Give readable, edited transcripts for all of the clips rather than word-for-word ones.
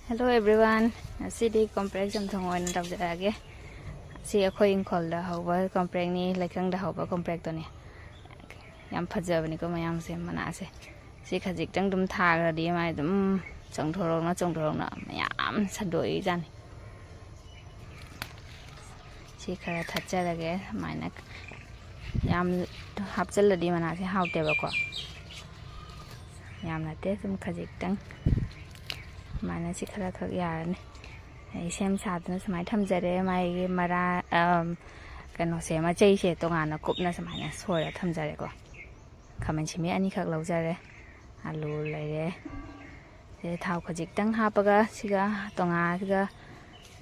Hello everyone. Sidi Komprek Chamthong oin tawjarage. Si akhoi ingkhol da hauba komprek ni laikang da hauba komprek to ni. Yam phajabani ko mayam se mana se. Si khajik tang dum thagra di mai dum chongthorong na mayam sadoi jan. Si khara thacharage maina yam hapchal di mana se haute ba ko. Yam na te sum khajik tang mana si khara thak yarane sem sadna samai thamjare mai mara kano se ma chei se tongana kupna samai na sora thamjare ko khaman chimi ani khak laujare alu laire se thau khajik tang hapaga siga tonga siga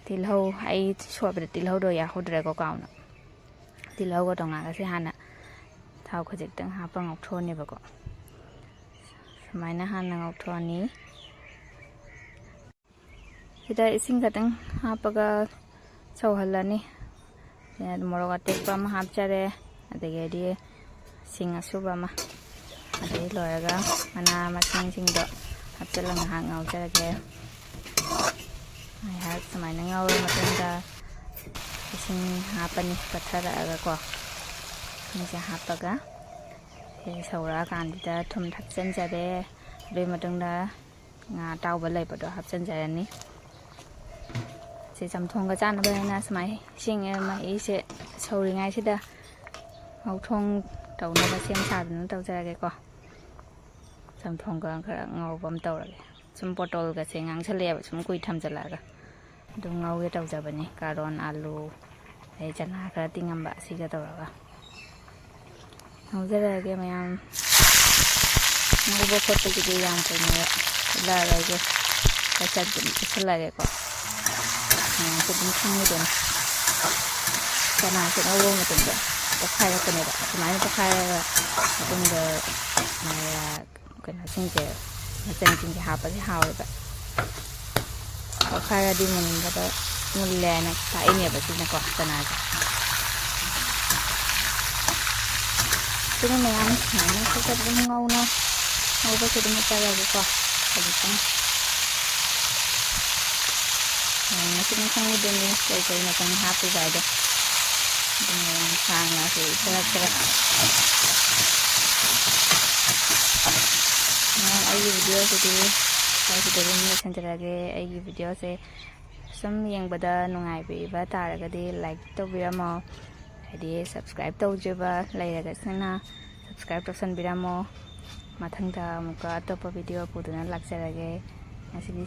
tilhau ai sobra tilhau do ya hodre ko kauna tilhau ko tonga ga se hana thau khajik tang hapa ngok thoni ba ko samai na hana ngok thoni Kita ising katang hapaga sauhalani ya moroga tekpa ma hapchare adege di singa suba ma ade loraga mana masing sing do hapchalang hang ngau charage ai ha samai na ngau matanda ising hapani pathara aga ko ni ja hapaga e saura kandida thum thakchan jare be matanda nga tawba lai pa do hapchan jare ni se chamthong ga chan ba na smai sing ma e se sori ngai se da ngau thong taw na ba sem sa na taw ja ge ko chamthong ga khara ngau bam taw ra ge sum potol ga se ngang chale ba sum kui tham jala ga du ngau ge taw ja ba ni karon alu e chana khara tingam ba si ga taw ra ga ngau ja ra ge mayam ngau bo khot ge yam ko ni la ra ge ka cha la ge ko cái đúng không như thế cái nào sẽ nấu mà từng được có khai ra cái này đã máy có khai ra từng được này là cái nào sinh chế mà sinh chế hào phải hào rồi có khai ra đi mình bắt đầu mình lè nó phải nhẹ và xin nó quả cái nào cái này ăn nó có cái đúng ngâu nó ngâu với cái đúng cái ra cái quả cái gì không masih macam ni dia ni saya macam happy saja dengan sangat cerak-cerak. Nah, ini video jadi saya sudah ini senjata ini video saya sem yang beda nungai beba tarik di like tu biar mau jadi subscribe tu juga like kat sana subscribe tu sen biar mau matang dah muka atau video putunan like saya lagi masih di